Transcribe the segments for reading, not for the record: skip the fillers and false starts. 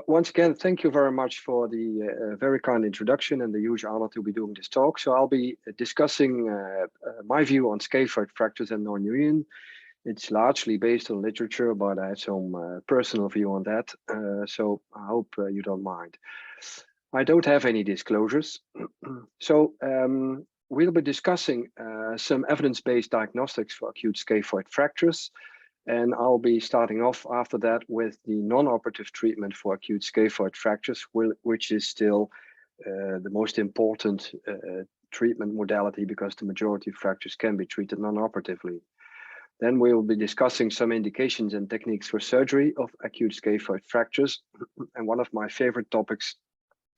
Once again, thank you very much for the very kind introduction and the huge honor to be doing this talk. So I'll be discussing my view on scaphoid fractures and nonunion. It's largely based on literature, but I have some personal view on that. So I hope you don't mind. I don't have any disclosures. We'll be discussing some evidence-based diagnostics for acute scaphoid fractures. And I'll be starting off after that with the non-operative treatment for acute scaphoid fractures, which is still the most important treatment modality because the majority of fractures can be treated non-operatively. Then we will be discussing some indications and techniques for surgery of acute scaphoid fractures. And one of my favorite topics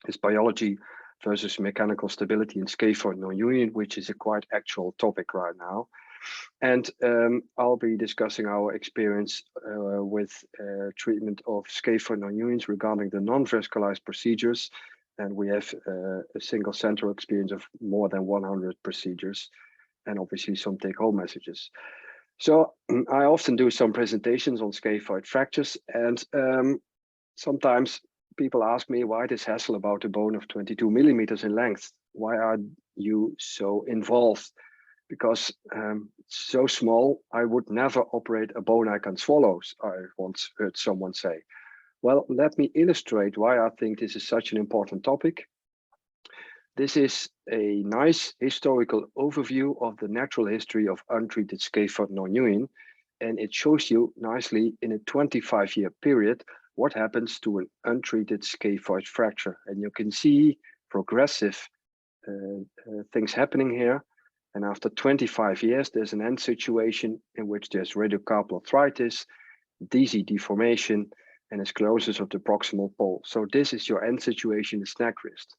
is biology versus mechanical stability in scaphoid nonunion, which is a quite actual topic right now. And I'll be discussing our experience with treatment of scaphoid nonunions regarding the non-vascularized procedures. And we have a single center experience of more than 100 procedures and obviously some take-home messages. So I often do some presentations on scaphoid fractures, and sometimes people ask me why this hassle about a bone of 22 millimeters in length. Why are you so involved? Because it's so small, I would never operate a bone I can swallow, I once heard someone say. Well, let me illustrate why I think this is such an important topic. This is a nice historical overview of the natural history of untreated scaphoid nonunion, and it shows you nicely in a 25-year period what happens to an untreated scaphoid fracture. And you can see progressive things happening here. And after 25 years, there's an end situation in which there's radiocarpal arthritis, DC deformation, and a sclerosis of the proximal pole. So this is your end situation, the snack wrist.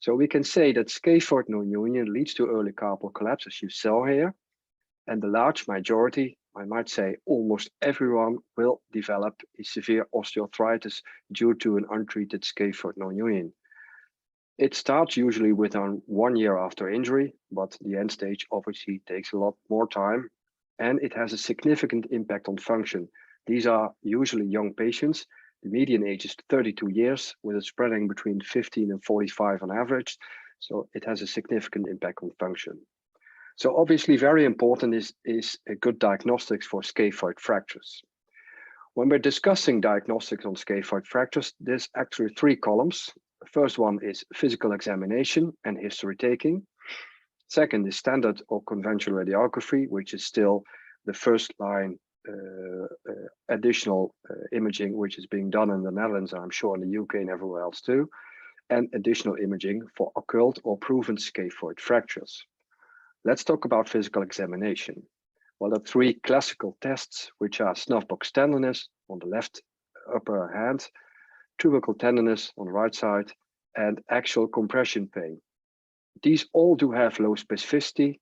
So we can say that scaphoid nonunion leads to early carpal collapse, as you saw here. And the large majority, I might say almost everyone, will develop a severe osteoarthritis due to an untreated scaphoid nonunion. It starts usually within 1 year after injury, but the end stage obviously takes a lot more time, and it has a significant impact on function. These are usually young patients. The median age is 32 years, with it spreading between 15 and 45 on average. So it has a significant impact on function. So obviously very important is a good diagnostics for scaphoid fractures. When we're discussing diagnostics on scaphoid fractures, there's actually 3 columns. The first one is physical examination and history taking. Second is standard or conventional radiography, which is still the first line additional imaging, which is being done in the Netherlands, and I'm sure in the UK and everywhere else too, and additional imaging for occult or proven scaphoid fractures. Let's talk about physical examination. Well, the 3 classical tests, which are snuff box tenderness on the left upper hand, tubercle tenderness on the right side, and axial compression pain. These all do have low specificity,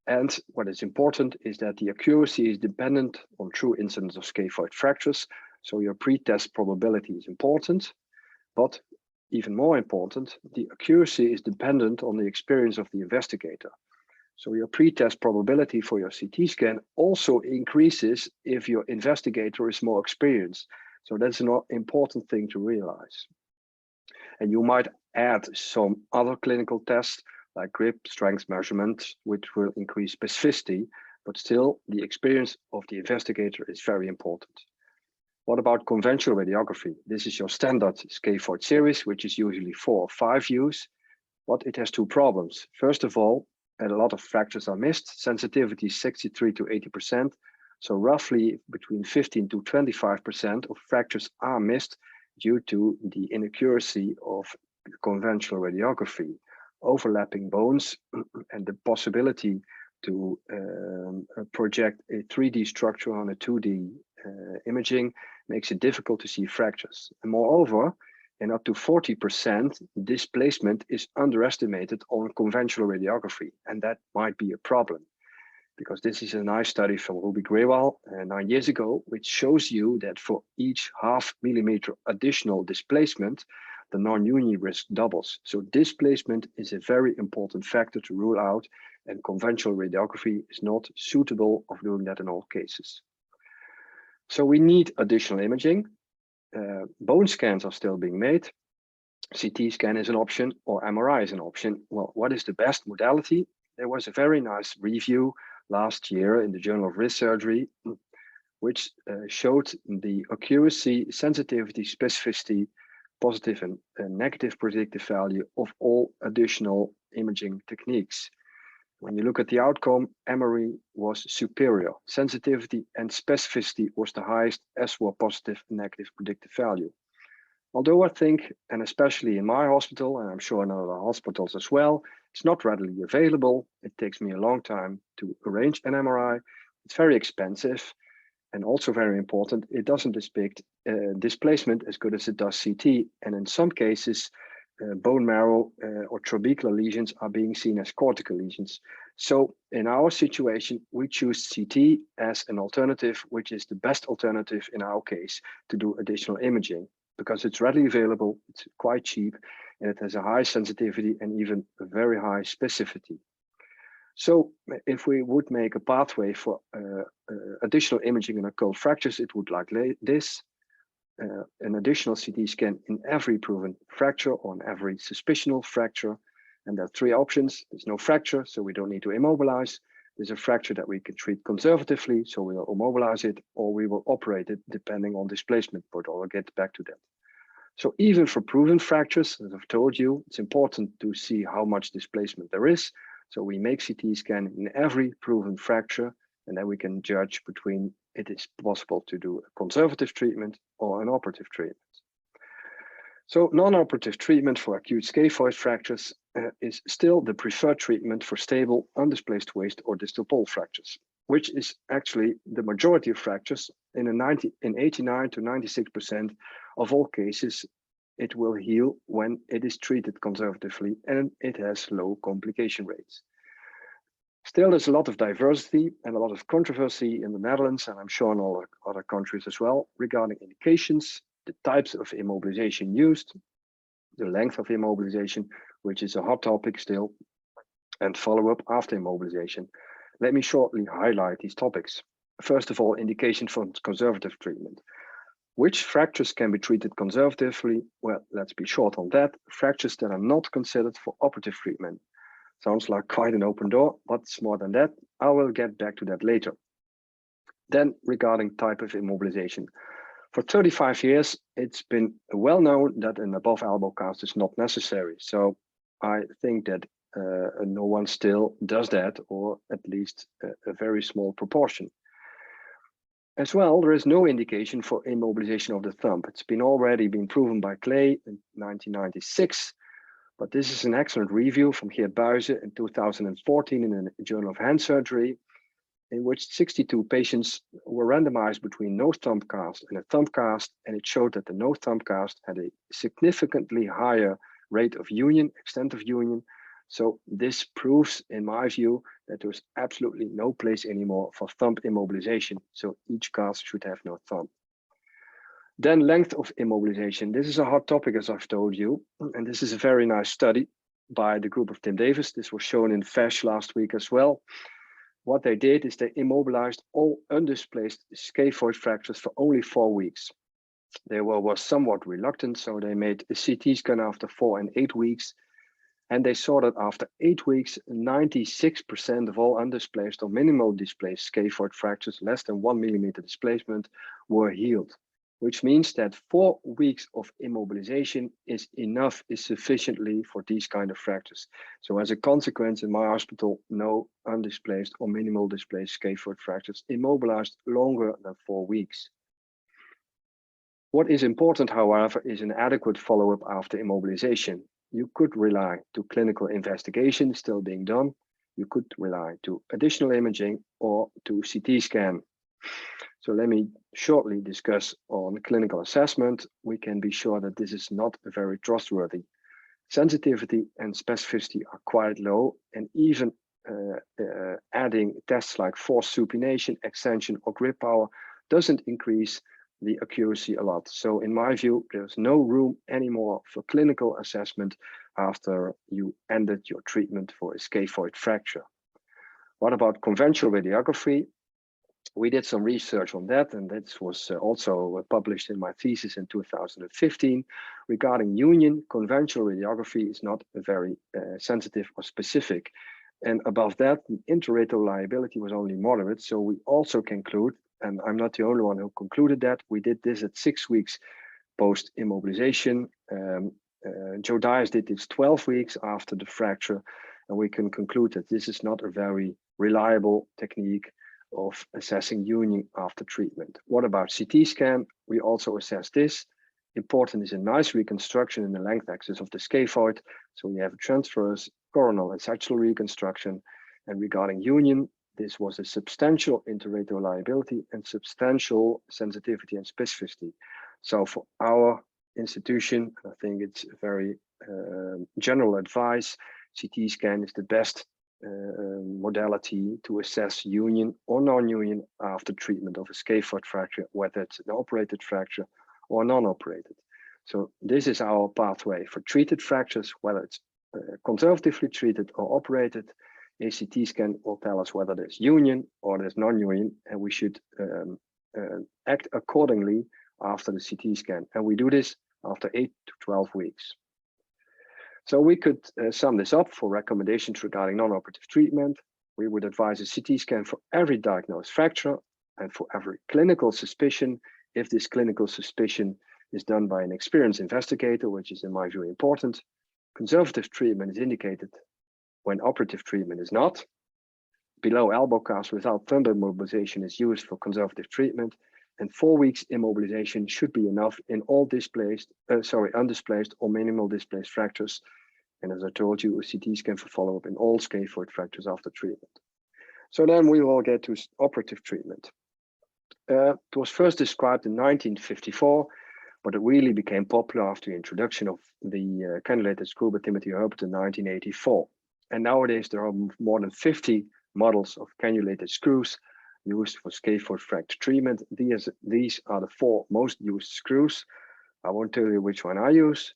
and what is important is that the accuracy is dependent on true incidence of scaphoid fractures, so your pre-test probability is important, but even more important, the accuracy is dependent on the experience of the investigator. So your pre-test probability for your CT scan also increases if your investigator is more experienced. So that's an important thing to realize. And you might add some other clinical tests like grip strength measurement, which will increase specificity, but still the experience of the investigator is very important. What about conventional radiography? This is your standard scaphoid series, which is usually 4 or 5 views, but it has 2 problems. First of all, a lot of fractures are missed. Sensitivity is 63 to 80%. So roughly between 15 to 25% of fractures are missed due to the inaccuracy of conventional radiography. Overlapping bones and the possibility to project a 3D structure on a 2D imaging makes it difficult to see fractures. And moreover, in up to 40%, displacement is underestimated on conventional radiography, and that might be a problem. Because this is a nice study from Ruby Grewal 9 years ago, which shows you that for each ½ millimeter additional displacement, the non-union risk doubles. So displacement is a very important factor to rule out, and conventional radiography is not suitable of doing that in all cases. So we need additional imaging. bone scans are still being made. CT scan is an option or MRI is an option. Well, what is the best modality? There was a very nice review last year in the Journal of Wrist Surgery, which showed the accuracy, sensitivity, specificity, positive and negative predictive value of all additional imaging techniques. When you look at the outcome, MRI was superior. Sensitivity and specificity was the highest, as were positive and negative predictive value. Although I think, and especially in my hospital, and I'm sure in other hospitals as well, it's not readily available. It takes me a long time to arrange an MRI. It's very expensive. And also very important, it doesn't depict displacement as good as it does CT. And in some cases, bone marrow or trabecular lesions are being seen as cortical lesions. So in our situation, we choose CT as an alternative, which is the best alternative in our case to do additional imaging, because it's readily available, it's quite cheap, and it has a high sensitivity and even a very high specificity. So if we would make a pathway for additional imaging in occult fractures, it would like this. An additional CT scan in every proven fracture or in every suspicional fracture. And there are three options. There's no fracture, so we don't need to immobilize. There's a fracture that we can treat conservatively, so we'll immobilize it, or we will operate it depending on displacement, but I'll get back to that. So even for proven fractures, as I've told you, it's important to see how much displacement there is. So we make CT scan in every proven fracture, and then we can judge between it is possible to do a conservative treatment or an operative treatment. So non-operative treatment for acute scaphoid fractures is still the preferred treatment for stable, undisplaced waist or distal pole fractures, which is actually the majority of fractures. In 89 to 96% of all cases, it will heal when it is treated conservatively, and it has low complication rates. Still, there's a lot of diversity and a lot of controversy in the Netherlands, and I'm sure in all other countries as well, regarding indications, the types of immobilization used, the length of immobilization, which is a hot topic still, and follow-up after immobilization. Let me shortly highlight these topics. First of all, indication for conservative treatment. Which fractures can be treated conservatively? Well, let's be short on that. Fractures that are not considered for operative treatment. Sounds like quite an open door, but it's more than that. I will get back to that later. Then regarding type of immobilization. For 35 years, it's been well known that an above elbow cast is not necessary. So I think that no one still does that, or at least a very small proportion. As well, there is no indication for immobilization of the thumb. It's already been proven by Clay in 1996, but this is an excellent review from Geert Buijsen in 2014 in the Journal of Hand Surgery, in which 62 patients were randomized between no thumb cast and a thumb cast, and it showed that the no thumb cast had a significantly higher rate of union, extent of union. So this proves, in my view, that there's absolutely no place anymore for thumb immobilization. So each cast should have no thumb. Then length of immobilization. This is a hot topic, as I've told you, and this is a very nice study by the group of Tim Davis. This was shown in FASH last week as well. What they did is they immobilized all undisplaced scaphoid fractures for only 4 weeks. They were somewhat reluctant, so they made a CT scan after 4 and 8 weeks. And they saw that after 8 weeks, 96% of all undisplaced or minimal displaced scaphoid fractures, less than 1 millimeter displacement, were healed, which means that 4 weeks of immobilization is sufficiently for these kind of fractures. So as a consequence, in my hospital, no undisplaced or minimal displaced scaphoid fractures immobilized longer than 4 weeks. What is important, however, is an adequate follow-up after immobilization. You could rely to clinical investigation still being done. You could rely to additional imaging or to CT scan. So let me shortly discuss on clinical assessment. We can be sure that this is not very trustworthy. Sensitivity and specificity are quite low, and even adding tests like force supination, extension, or grip power doesn't increase the accuracy a lot. So in my view, there's no room anymore for clinical assessment after you ended your treatment for a scaphoid fracture. What about conventional radiography? We did some research on that, and this was also published in my thesis in 2015 regarding union. Conventional radiography is not very sensitive or specific. And above that, the intraretal liability was only moderate. So we also conclude, and I'm not the only one who concluded that, we did this at 6 weeks post immobilization. Joe Dias did this 12 weeks after the fracture, and we can conclude that this is not a very reliable technique of assessing union after treatment. What about CT scan? We also assess this. Important is a nice reconstruction in the length axis of the scaphoid. So we have a transverse, coronal, and sagittal reconstruction. And regarding union, this was a substantial interratal liability and substantial sensitivity and specificity. So for our institution, I think it's a very general advice. CT scan is the best modality to assess union or non-union after treatment of a scaphoid fracture, whether it's an operated fracture or non-operated. So this is our pathway for treated fractures, whether it's conservatively treated or operated. A CT scan will tell us whether there's union or there's non-union, and we should act accordingly after the CT scan. And we do this after 8 to 12 weeks. So we could sum this up for recommendations regarding non-operative treatment. We would advise a CT scan for every diagnosed fracture and for every clinical suspicion, if this clinical suspicion is done by an experienced investigator, which is in my view important. Conservative treatment is indicated when operative treatment is not. Below elbow cast without thunder immobilization is used for conservative treatment, and 4 weeks immobilization should be enough in all undisplaced or minimal displaced fractures. And as I told you, a CT scan for follow-up in all scaphoid fractures after treatment. So then we will get to operative treatment. It was first described in 1954, but it really became popular after the introduction of the cannulated screw by Timothy Herbert in 1984. And nowadays there are more than 50 models of cannulated screws used for scaphoid fracture treatment. These are the 4 most used screws. I won't tell you which one I use.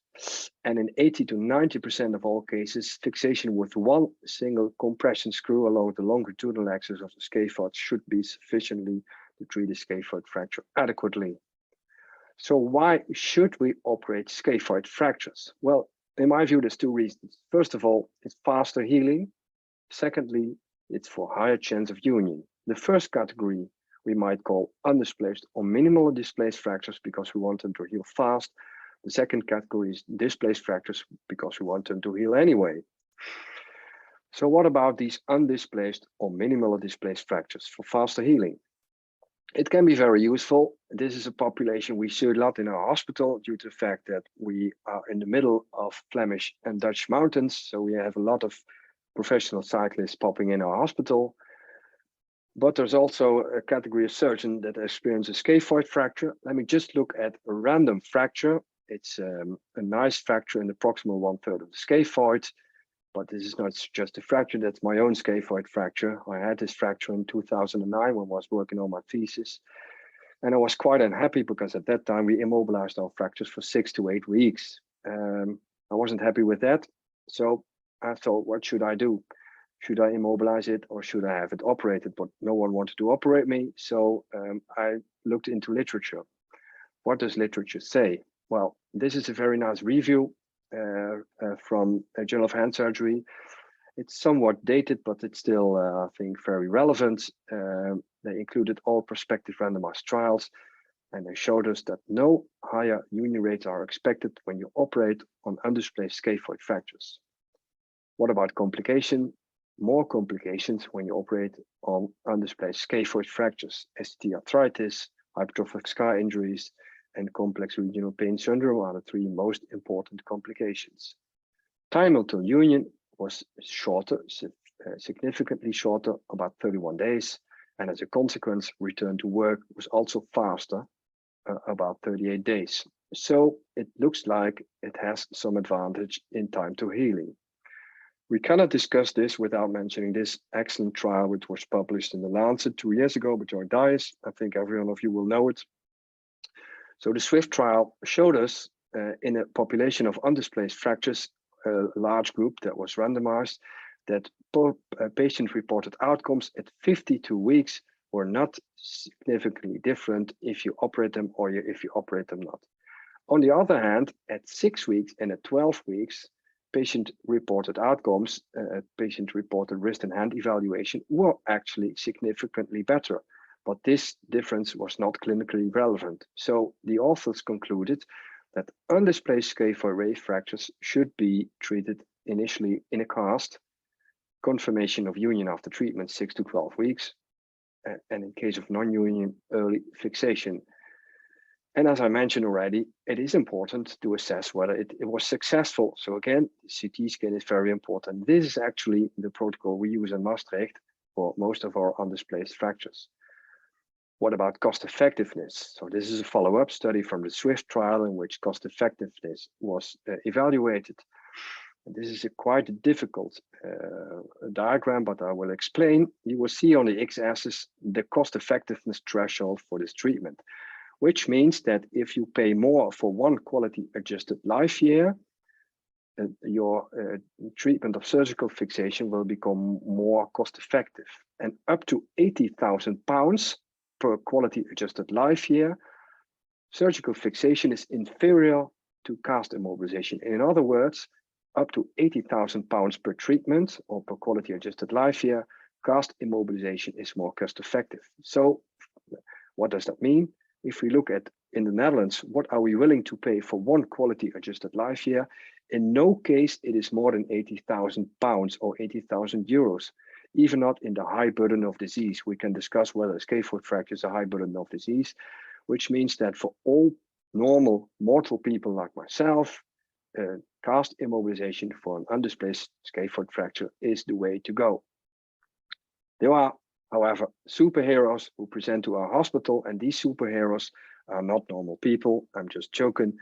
And in 80 to 90% of all cases, fixation with one single compression screw along the longitudinal axis of the scaphoid should be sufficiently to treat a scaphoid fracture adequately. So why should we operate scaphoid fractures? Well, in my view, there's 2 reasons. First of all, it's faster healing. Secondly, it's for higher chance of union. The first category we might call undisplaced or minimally displaced fractures because we want them to heal fast. The second category is displaced fractures because we want them to heal anyway. So what about these undisplaced or minimally displaced fractures for faster healing? It can be very useful. This is a population we see a lot in our hospital due to the fact that we are in the middle of Flemish and Dutch mountains. So we have a lot of professional cyclists popping in our hospital. But there's also a category of surgeon that experience a scaphoid fracture. Let me just look at a random fracture. It's a nice fracture in the proximal 1/3 of the scaphoid, but this is not just a fracture, that's my own scaphoid fracture. I had this fracture in 2009 when I was working on my thesis. And I was quite unhappy because at that time we immobilized our fractures for 6 to 8 weeks. I wasn't happy with that. So I thought, what should I do? Should I immobilize it or should I have it operated? But no one wanted to operate me. So I looked into literature. What does literature say? Well, this is a very nice review from a Journal of Hand Surgery. It's somewhat dated, but it's still, I think, very relevant. They included all prospective randomized trials, and they showed us that no higher union rates are expected when you operate on undisplaced scaphoid fractures. What about complication? More complications when you operate on undisplaced scaphoid fractures. ST arthritis, hypertrophic scar injuries, and complex regional pain syndrome are the 3 most important complications. Time until union was shorter, significantly shorter, about 31 days. And as a consequence, return to work was also faster, about 38 days. So it looks like it has some advantage in time to healing. We cannot discuss this without mentioning this excellent trial, which was published in The Lancet 2 years ago by Joe Dias. I think every one of you will know it. So the SWIFT trial showed us in a population of undisplaced fractures, a large group that was randomized, that patient-reported outcomes at 52 weeks or not significantly different if you operate them or if you operate them not. On the other hand, at 6 weeks and at 12 weeks, patient-reported outcomes, patient-reported wrist and hand evaluation were actually significantly better, but this difference was not clinically relevant. So the authors concluded that undisplaced scaphoid raised fractures should be treated initially in a cast, confirmation of union after treatment 6 to 12 weeks, and in case of non-union, early fixation. And as I mentioned already, it is important to assess whether it was successful. So again, CT scan is very important. This is actually the protocol we use in Maastricht for most of our undisplaced fractures. What about cost effectiveness? So this is a follow-up study from the SWIFT trial in which cost effectiveness was evaluated. And this is a quite difficult diagram, but I will explain. You will see on the x-axis the cost effectiveness threshold for this treatment, which means that if you pay more for one quality adjusted life year, your treatment of surgical fixation will become more cost effective. And up to £80,000 per quality adjusted life year, surgical fixation is inferior to cast immobilization. In other words, up to £80,000 per treatment or per quality adjusted life year, cast immobilization is more cost effective. So what does that mean? If we look at in the Netherlands, what are we willing to pay for one quality adjusted life year? In no case it is more than £80,000 or 80,000 euros. Even not in the high burden of disease. We can discuss whether a scaphoid fracture is a high burden of disease, which means that for all normal mortal people like myself, cast immobilization for an undisplaced scaphoid fracture is the way to go. There are, however, superheroes who present to our hospital, and these superheroes are not normal people. I'm just joking.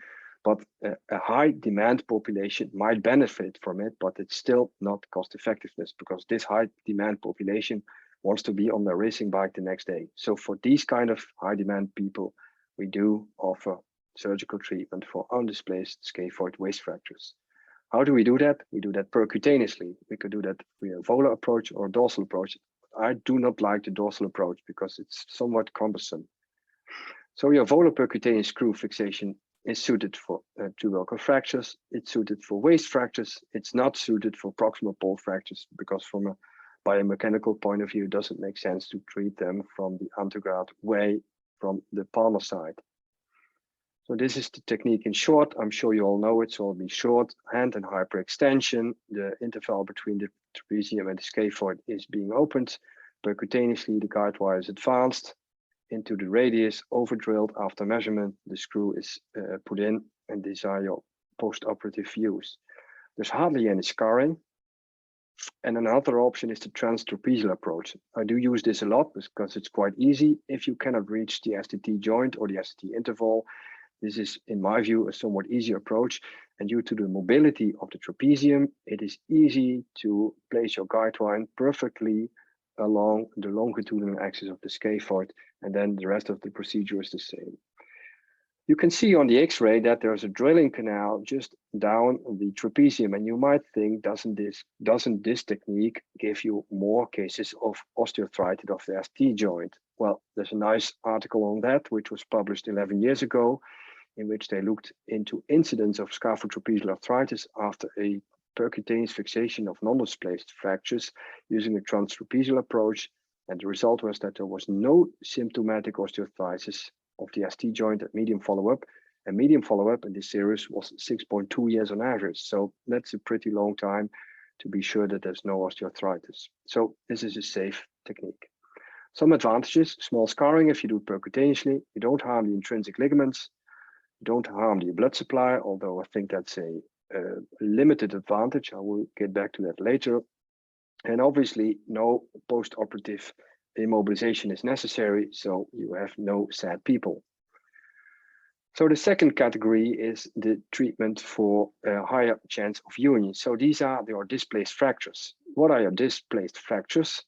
But a high demand population might benefit from it, but it's still not cost effectiveness because this high demand population wants to be on their racing bike the next day. So for these kind of high demand people, we do offer surgical treatment for undisplaced scaphoid waist fractures. How do we do that? We do that percutaneously. We could do that via a Volar approach or a dorsal approach. I do not like the dorsal approach because it's somewhat cumbersome. So your Volar percutaneous screw fixation is suited for tubercle fractures. It's suited for waist fractures. It's not suited for proximal pole fractures because from a biomechanical point of view, it doesn't make sense to treat them from the antegrade way from the palmar side. So this is the technique in short. I'm sure you all know it, so I'll be short. Hand and hyperextension. The interval between the trapezium and the scaphoid is being opened. Percutaneously, the guide wire is advanced into the radius, over-drilled after measurement. The screw is put in, and these are your post-operative views. There's hardly any scarring. And another option is the Transtrapezial approach. I do use this a lot because it's quite easy. If you cannot reach the STT joint or the STT interval, this is, in my view, a somewhat easier approach. And due to the mobility of the trapezium, it is easy to place your guide wire perfectly along the longitudinal axis of the scaphoid, and then the rest of the procedure is the same. You can see on the X-ray that there's a drilling canal just down the trapezium, and you might think, doesn't this technique give you more cases of osteoarthritis of the ST joint? Well, there's a nice article on that, which was published 11 years ago, in which they looked into incidence of scaphocapitate arthritis after a percutaneous fixation of non-displaced fractures using a Transtrapezial approach. And the result was that there was no symptomatic osteoarthritis of the ST joint at medium follow-up. And medium follow-up in this series was 6.2 years on average. So that's a pretty long time to be sure that there's no osteoarthritis. So this is a safe technique. Some advantages: small scarring if you do it percutaneously. You don't harm the intrinsic ligaments. You don't harm the blood supply, although I think that's a limited advantage. I will get back to that later. And obviously, no post-operative immobilization is necessary, so you have no sad people. So the second category is the treatment for a higher chance of union. So these are your displaced fractures. What are your displaced fractures?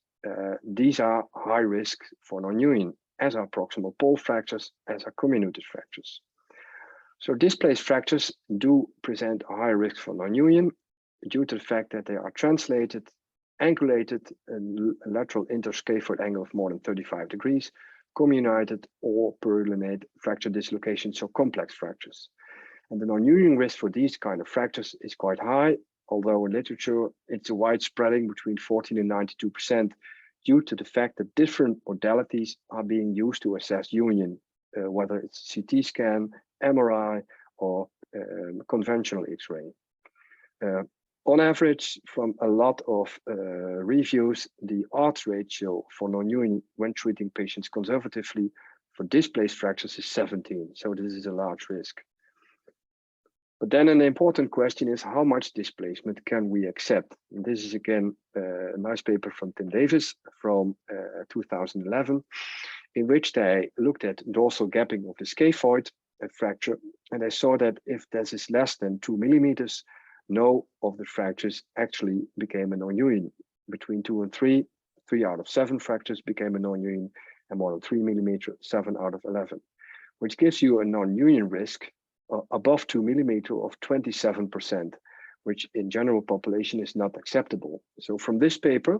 These are high risk for non-union, as are proximal pole fractures, as are comminuted fractures. So displaced fractures do present a high risk for non-union due to the fact that they are translated angulated, a lateral interscaphoid angle of more than 35 degrees, comminuted or purulonate fracture dislocations, so complex fractures. And the non-union risk for these kind of fractures is quite high, although in literature it's a widespreading between 14 and 92% due to the fact that different modalities are being used to assess union, whether it's CT scan, MRI, or conventional X-ray. On average, from a lot of reviews, the odds ratio for non-union when treating patients conservatively for displaced fractures is 17, so this is a large risk. But then an important question is, how much displacement can we accept? And this is again a nice paper from Tim Davis from 2011, in which they looked at dorsal gapping of the scaphoid fracture, and they saw that if this is less than 2 millimeters, no of the fractures actually became a non-union. Between 2 and 3, 3 out of 7 fractures became a non-union, and more than 3 millimeters, 7 out of 11, which gives you a non-union risk above 2 millimeters of 27%, which in general population is not acceptable. So from this paper,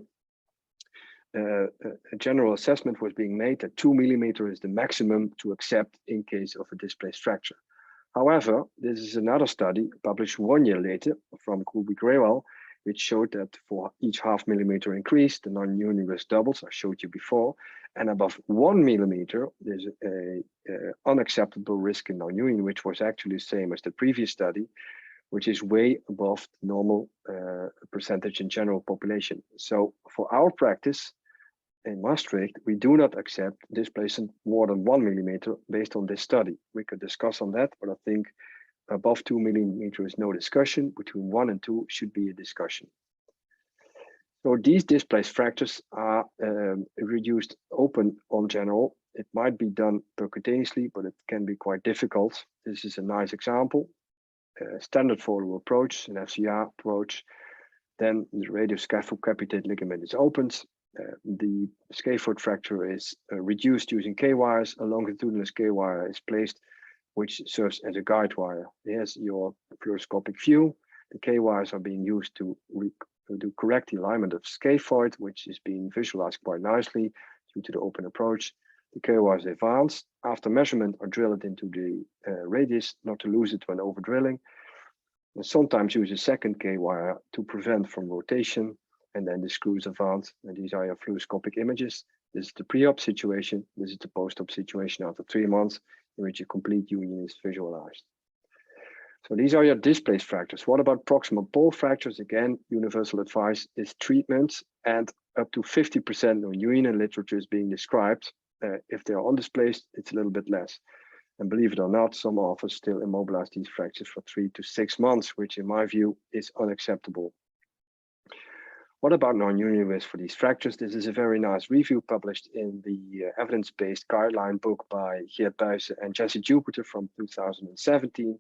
a general assessment was being made that 2 millimeters is the maximum to accept in case of a displaced fracture. However, this is another study published 1 year later from Kubi-Grewal, which showed that for each ½ millimeter increase, the non-union risk doubles, I showed you before, and above 1 millimeter, there's a unacceptable risk in non-union, which was actually the same as the previous study, which is way above the normal percentage in general population. So for our practice in Maastricht, we do not accept displacement more than 1 millimeter based on this study. We could discuss on that, but I think above 2 millimeters is no discussion. Between 1 and 2 should be a discussion. So these displaced fractures are reduced open on general. It might be done percutaneously, but it can be quite difficult. This is a nice example. Standard Volar approach, an FCR approach. Then the radioscaphocapitate ligament is opened. The scaphoid fracture is reduced using K-wires. A longitudinal K-wire is placed, which serves as a guide wire. Here's your fluoroscopic view. The K-wires are being used to do correct alignment of scaphoid, which is being visualized quite nicely due to the open approach. The K-wires advance. After measurement are drilled into the radius, not to lose it when over drilling. And sometimes use a second K-wire to prevent from rotation, and then the screws advance. And these are your fluoroscopic images. This is the pre-op situation. This is the post-op situation after 3 months, in which a complete union is visualized. So these are your displaced fractures. What about proximal pole fractures? Again, universal advice is treatment, and up to 50% non-union literature is being described. If they are undisplaced, it's a little bit less. And believe it or not, some authors still immobilize these fractures for 3 to 6 months, which in my view is unacceptable. What about non-union risk for these fractures? This is a very nice review published in the evidence-based guideline book by Geert Buijsen and Jesse Jupiter from 2017,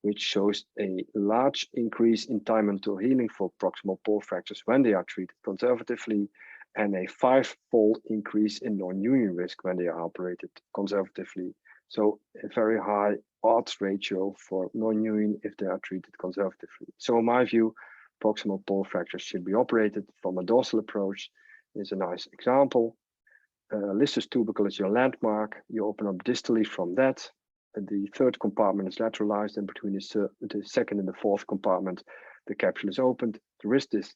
which shows a large increase in time until healing for proximal pole fractures when they are treated conservatively, and a 5-fold increase in non-union risk when they are operated conservatively. So a very high odds ratio for non-union if they are treated conservatively. So in my view, proximal pole fractures should be operated from a dorsal approach. Is a nice example. Listus tubercle is your landmark. You open up distally from that. The third compartment is lateralized, and between the second and the fourth compartment, the capsule is opened. The wrist is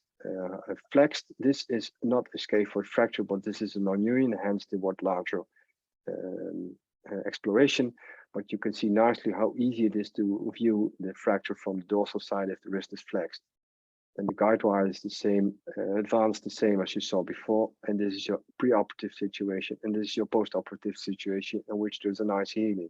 flexed. This is not a scaphoid fracture, but this is a non-union, hence the word larger exploration. But you can see nicely how easy it is to view the fracture from the dorsal side if the wrist is flexed. And the guide wire is the same, advanced the same as you saw before. And this is your preoperative situation, and this is your postoperative situation in which there's a nice healing.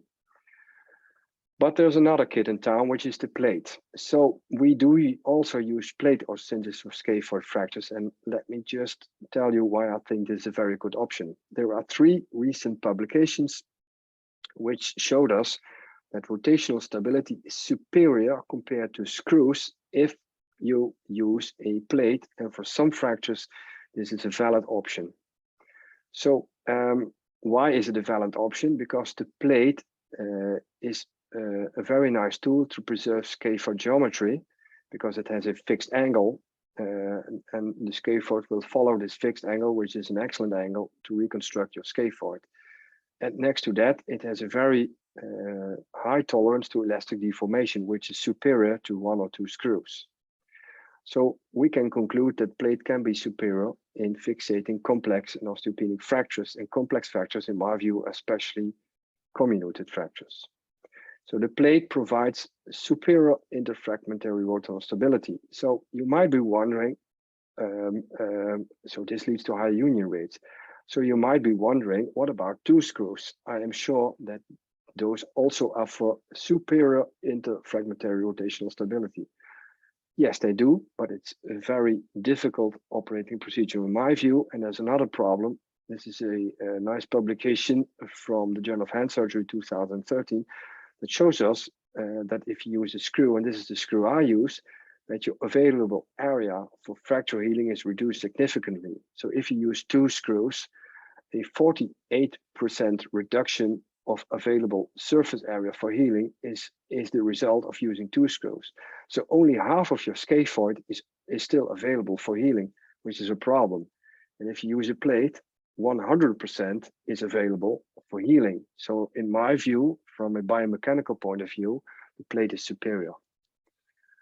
But there's another kid in town, which is the plate. So we do also use plate osteosynthesis for scaphoid fractures. And let me just tell you why I think this is a very good option. There are 3 recent publications which showed us that rotational stability is superior compared to screws if you use a plate. And for some fractures, this is a valid option. So why is it a valid option? Because the plate is a very nice tool to preserve scaphoid geometry, because it has a fixed angle and the scaphoid will follow this fixed angle, which is an excellent angle to reconstruct your scaphoid. And next to that, it has a very high tolerance to elastic deformation, which is superior to 1 or 2 screws. So we can conclude that plate can be superior in fixating complex and osteopenic fractures, and complex fractures, in my view, especially comminuted fractures. So the plate provides superior interfragmentary rotational stability. So you might be wondering, so this leads to high union rates. So you might be wondering, what about 2 screws? I am sure that those also offer superior interfragmentary rotational stability. Yes, they do, but it's a very difficult operating procedure in my view. And there's another problem. This is a nice publication from the Journal of Hand Surgery 2013 that shows us that if you use a screw, and this is the screw I use, that your available area for fracture healing is reduced significantly. So if you use 2 screws, a 48% reduction of available surface area for healing is the result of using 2 screws. So only half of your scaphoid is still available for healing, which is a problem. And if you use a plate, 100% is available for healing. So in my view, from a biomechanical point of view, the plate is superior.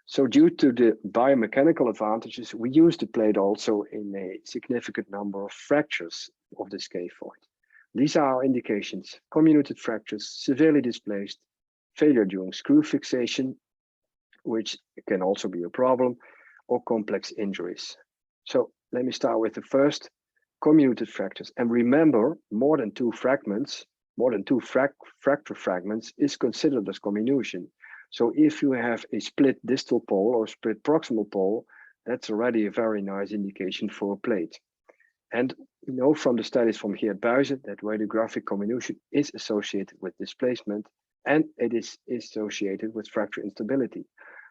So due to the biomechanical advantages, we use the plate also in a significant number of fractures of the scaphoid. These are our indications: comminuted fractures, severely displaced, failure during screw fixation, which can also be a problem, or complex injuries. So let me start with the first, comminuted fractures. And remember, more than 2 fragments, more than 2 fracture fragments is considered as comminution. So if you have a split distal pole or split proximal pole, that's already a very nice indication for a plate. And we know from the studies from here at Buizen that radiographic comminution is associated with displacement, and it is associated with fracture instability.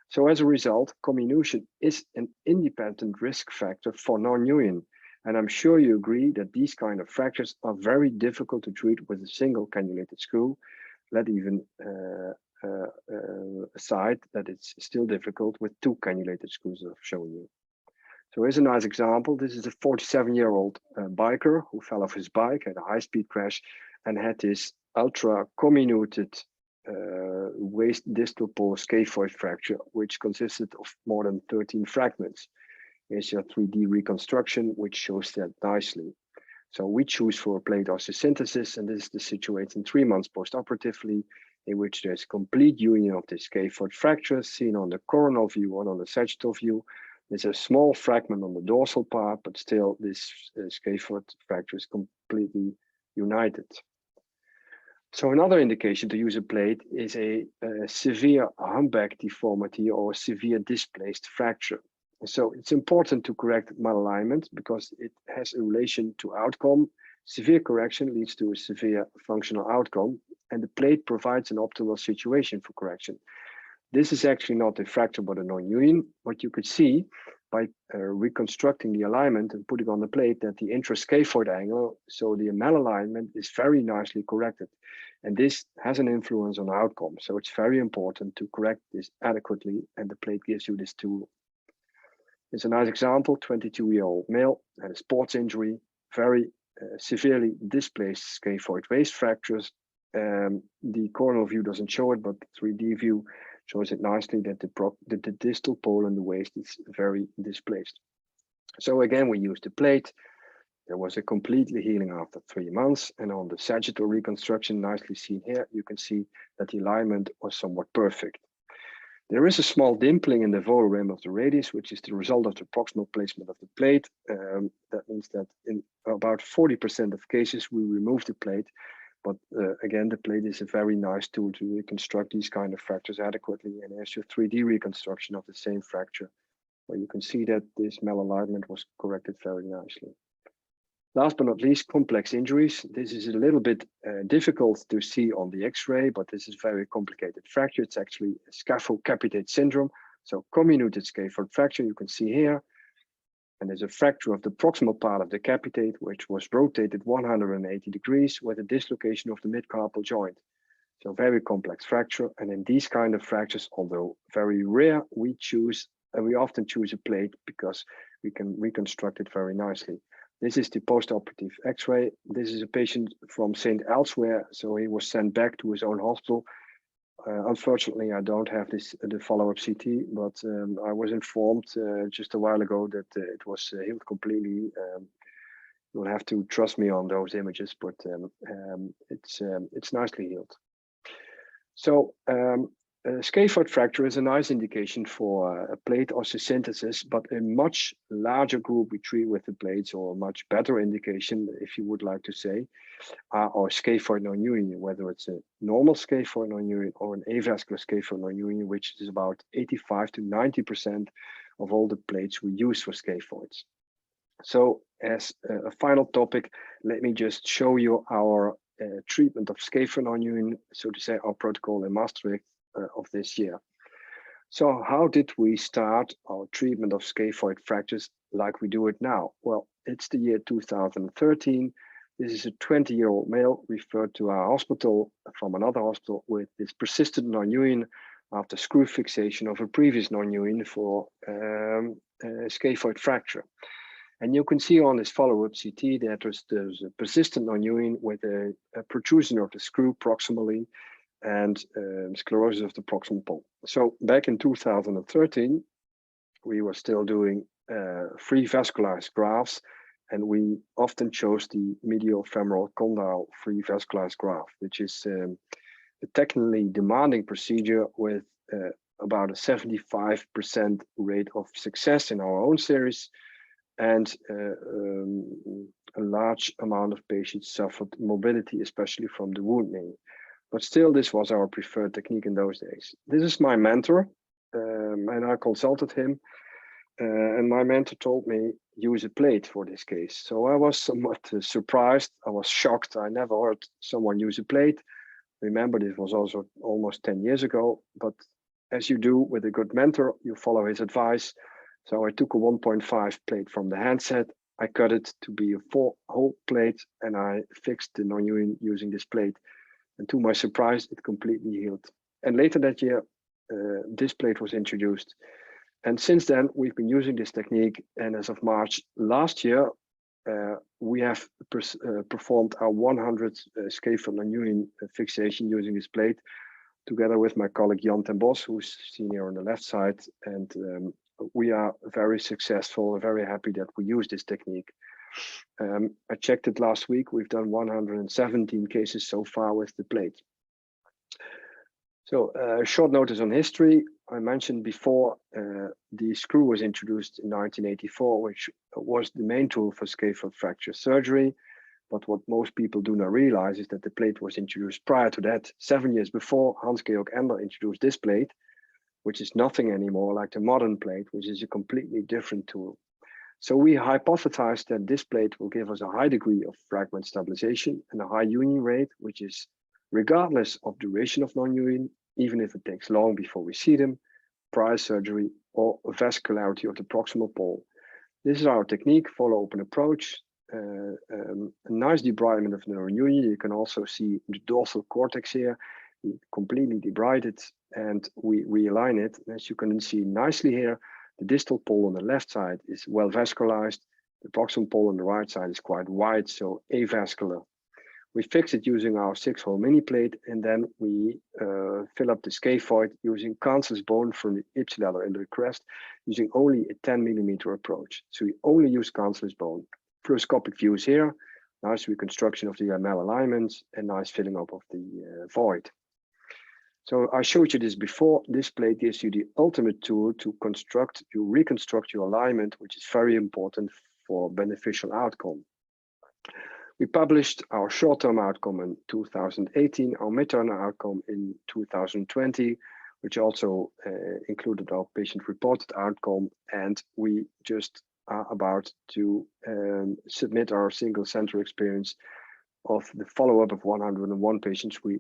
So as a result, comminution is an independent risk factor for non-union. And I'm sure you agree that these kind of fractures are very difficult to treat with a single cannulated screw. Let even aside that it's still difficult with 2 cannulated screws that I've shown you. So here's a nice example. This is a 47-year-old biker who fell off his bike, had a high-speed crash, and had this ultra comminuted waist distal pole scaphoid fracture, which consisted of more than 13 fragments. Here's your 3D reconstruction, which shows that nicely. So we choose for a plate osteosynthesis, and this is the situation 3 months post-operatively, in which there's complete union of the scaphoid fractures seen on the coronal view and on the sagittal view. There's a small fragment on the dorsal part, but still this scaphoid fracture is completely united. So another indication to use a plate is a severe humpback deformity or severe displaced fracture. So it's important to correct malalignment because it has a relation to outcome. Severe correction leads to a severe functional outcome, and the plate provides an optimal situation for correction. This is actually not a fracture but a non-union. What you could see by reconstructing the alignment and putting on the plate that the intrascaphoid angle, so the malalignment, is very nicely corrected. And this has an influence on outcome. So it's very important to correct this adequately, and the plate gives you this tool. It's a nice example, 22-year-old male, had a sports injury, very severely displaced scaphoid waist fractures. The coronal view doesn't show it, but the 3D view shows it nicely that the distal pole in the waist is very displaced. So again, we used the plate. There was a completely healing after 3 months, and on the sagittal reconstruction, nicely seen here, you can see that the alignment was somewhat perfect. There is a small dimpling in the volar rim of the radius, which is the result of the proximal placement of the plate. That means that in about 40% of cases, we remove the plate. But again, the plate is a very nice tool to reconstruct these kind of fractures adequately. And here's your 3D reconstruction of the same fracture, where you can see that this malalignment was corrected very nicely. Last but not least, complex injuries. This is a little bit difficult to see on the X-ray, but this is very complicated fracture. It's actually a scaphocapitate syndrome. So comminuted scaphoid fracture, you can see here. And there's a fracture of the proximal part of the capitate, which was rotated 180 degrees with a dislocation of the mid-carpal joint. So very complex fracture. And in these kind of fractures, although very rare, we often choose a plate because we can reconstruct it very nicely. This is the postoperative X-ray. This is a patient from St. Elsewhere, so he was sent back to his own hospital. Unfortunately, I don't have the follow-up CT, but I was informed just a while ago that it was healed completely. You'll have to trust me on those images, but it's nicely healed. So a scaphoid fracture is a nice indication for a plate osteosynthesis, but a much larger group we treat with the plates, or a much better indication, if you would like to say, are our scaphoid nonunion, whether it's a normal scaphoid nonunion or an avascular scaphoid nonunion, which is about 85 to 90% of all the plates we use for scaphoids. So as a final topic, let me just show you our treatment of scaphoid nonunion, so to say, our protocol in Maastricht of this year. So how did we start our treatment of scaphoid fractures like we do it now? Well, it's the year 2013. This is a 20-year-old male referred to our hospital from another hospital with this persistent nonunion after screw fixation of a previous nonunion for scaphoid fracture. And you can see on this follow-up CT that there's a persistent nonunion with a protrusion of the screw proximally and sclerosis of the proximal pole. So back in 2013, we were still doing free vascularized grafts, and we often chose the medial femoral condyle free vascularized graft, which is a technically demanding procedure with about a 75% rate of success in our own series, and a large amount of patients suffered mobility, especially from the wound knee. But still, this was our preferred technique in those days. This is my mentor, and I consulted him, and my mentor told me, use a plate for this case. So I was somewhat surprised. I was shocked. I never heard someone use a plate. Remember, this was also almost 10 years ago, but as you do with a good mentor, you follow his advice. So I took a 1.5 plate from the handset. I cut it to be a 4-hole plate, and I fixed the nonunion using this plate. And to my surprise, it completely healed. And later that year, this plate was introduced. And since then, we've been using this technique. And as of March last year, we have performed our 100th scaphoid nonunion fixation using this plate, together with my colleague Jan ten Bos, who's seen here on the left side. And we are very successful, very happy that we use this technique. I checked it last week. We've done 117 cases so far with the plate. So short notice on history. I mentioned before the screw was introduced in 1984, which was the main tool for scaphoid fracture surgery. But what most people do not realize is that the plate was introduced prior to that. 7 years before, Hans-Georg Ender introduced this plate, which is nothing anymore like the modern plate, which is a completely different tool. So we hypothesized that this plate will give us a high degree of fragment stabilization and a high union rate, which is regardless of duration of non-union, even if it takes long before we see them, prior surgery, or vascularity of the proximal pole. This is our technique, follow open approach, a nice debridement of the non-union. You can also see the dorsal cortex here. We completely debride it and we realign it. As you can see nicely here, the distal pole on the left side is well vascularized. The proximal pole on the right side is quite wide, so avascular. We fix it using our 6-hole mini plate, and then we fill up the scaphoid using cancellous bone from the ipsilateral iliac crest, using only a 10mm approach. So we only use cancellous bone. Fluoroscopic views here, nice reconstruction of the UML alignments, and nice filling up of the void. So I showed you this before. This plate gives you the ultimate tool to reconstruct your alignment, which is very important for beneficial outcome. We published our short-term outcome in 2018, our midterm outcome in 2020, which also included our patient-reported outcome, and we just are about to submit our single-center experience of the follow-up of 101 patients we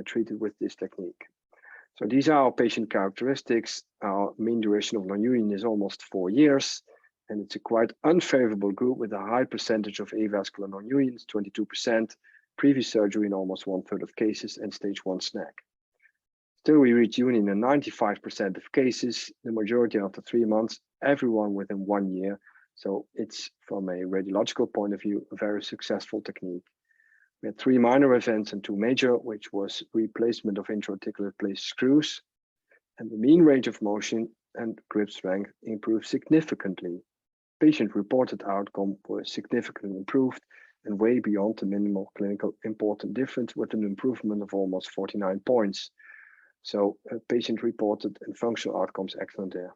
treated with this technique. So these are our patient characteristics. Our mean duration of non-union is almost 4 years, and it's a quite unfavorable group with a high percentage of avascular non-unions, 22%, previous surgery in almost 1/3 of cases, and stage 1 SNAC. Still, we reach union in 95% of cases, the majority after 3 months, everyone within 1 year, So it's, from a radiological point of view, a very successful technique. We had 3 minor events and 2 major, which was replacement of intra-articular placed screws, and the mean range of motion and grip strength improved significantly. Patient-reported outcome was significantly improved and way beyond the minimal clinical important difference, with an improvement of almost 49 points. So patient-reported and functional outcomes excellent there.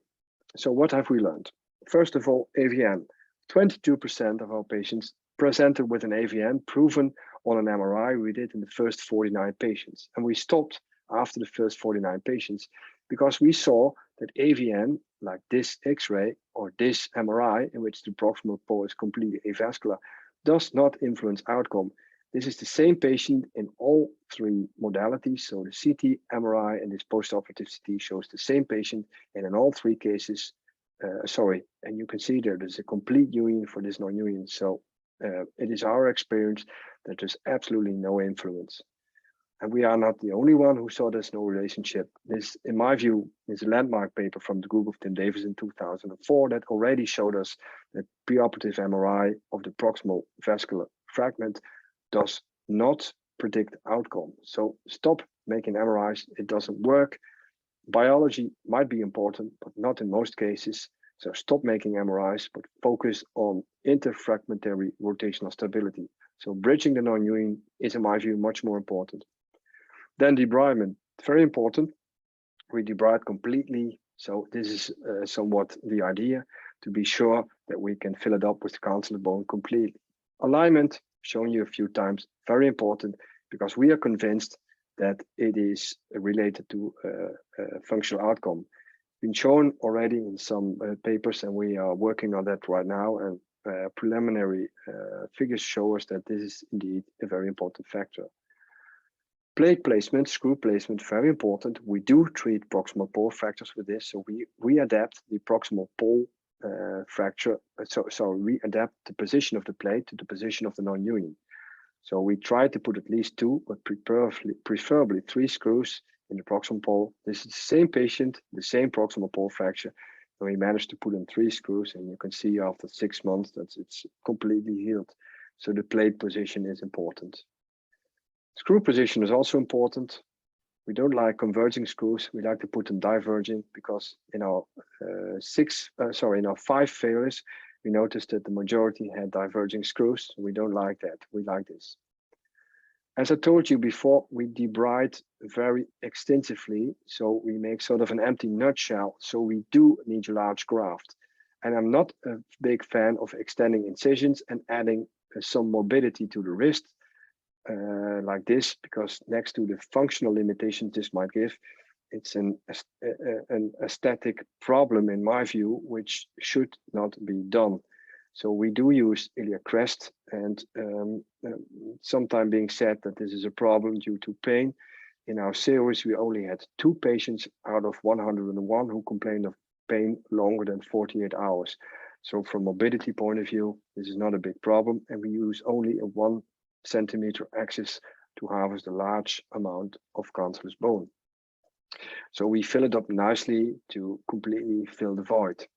So what have we learned? First of all, AVN. 22% of our patients presented with an AVN proven on an MRI we did in the first 49 patients. And we stopped after the first 49 patients because we saw that AVN, like this X-ray or this MRI, in which the proximal pole is completely avascular, does not influence outcome. This is the same patient in all 3 modalities. So the CT, MRI, and this postoperative CT shows the same patient, and in all 3 cases, and you can see there's a complete union for this non-union. So it is our experience that there's absolutely no influence. And we are not the only one who saw there's no relationship. This, in my view, is a landmark paper from the group of Tim Davis in 2004 that already showed us that preoperative MRI of the proximal vascular fragment does not predict outcome. So stop making MRIs, it doesn't work. Biology might be important, but not in most cases. So stop making MRIs, but focus on interfragmentary rotational stability. So bridging the non-union is, in my view, much more important. Then debridement, very important. We debride completely. So this is somewhat the idea, to be sure that we can fill it up with cancerous bone completely. Alignment, shown you a few times, very important, because we are convinced that it is related to functional outcome. Been shown already in some papers, and we are working on that right now, and preliminary figures show us that this is indeed a very important factor. Plate placement, screw placement, very important. We do treat proximal pole fractures with this, so we adapt the proximal pole fracture. So we adapt the position of the plate to the position of the non-union. So we try to put at least 2, but preferably 3 screws in the proximal pole. This is the same patient, the same proximal pole fracture, and we managed to put in 3 screws, and you can see after 6 months that it's completely healed. So the plate position is important. Screw position is also important. We don't like converging screws. We like to put them diverging, because in our 5 failures, we noticed that the majority had diverging screws. We don't like that. We like this. As I told you before, we debride very extensively. So we make sort of an empty nutshell. So we do need a large graft. And I'm not a big fan of extending incisions and adding some morbidity to the wrist. Like this, because next to the functional limitations this might give, it's an aesthetic problem, in my view, which should not be done. So we do use iliac crest, and sometimes being said that this is a problem due to pain. In our series, we only had 2 patients out of 101 who complained of pain longer than 48 hours. So from morbidity point of view, this is not a big problem, and we use only a 1 centimeter axis to harvest a large amount of cancerous bone. So we fill it up nicely to completely fill the void.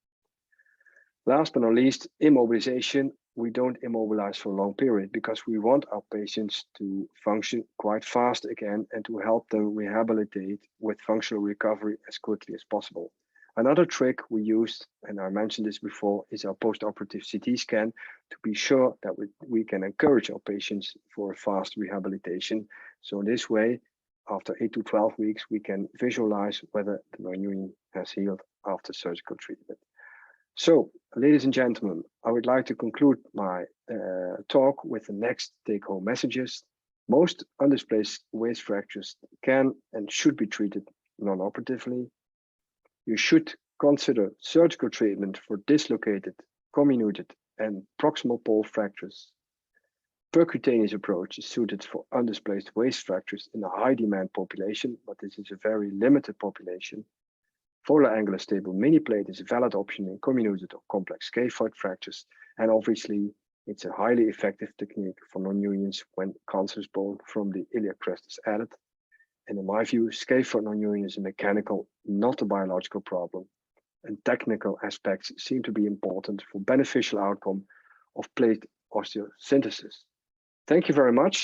Last but not least, immobilization. We don't immobilize for a long period because we want our patients to function quite fast again and to help them rehabilitate with functional recovery as quickly as possible. Another trick we used, and I mentioned this before, is our postoperative CT scan to be sure that we can encourage our patients for a fast rehabilitation. So in this way, after 8 to 12 weeks, we can visualize whether the non-union has healed after surgical treatment. So, ladies and gentlemen, I would like to conclude my talk with the next take-home messages. Most undisplaced waist fractures can and should be treated non-operatively. You should consider surgical treatment for dislocated, comminuted, and proximal pole fractures. Percutaneous approach is suited for undisplaced waist fractures in a high demand population, but this is a very limited population. Volar angular stable mini plate is a valid option in comminuted or complex scaphoid fractures, and obviously it's a highly effective technique for non-unions when cancerous bone from the iliac crest is added. And in my view, scaphoid non-union is a mechanical, not a biological problem. and technical aspects seem to be important for beneficial outcome of plate osteosynthesis. Thank you very much.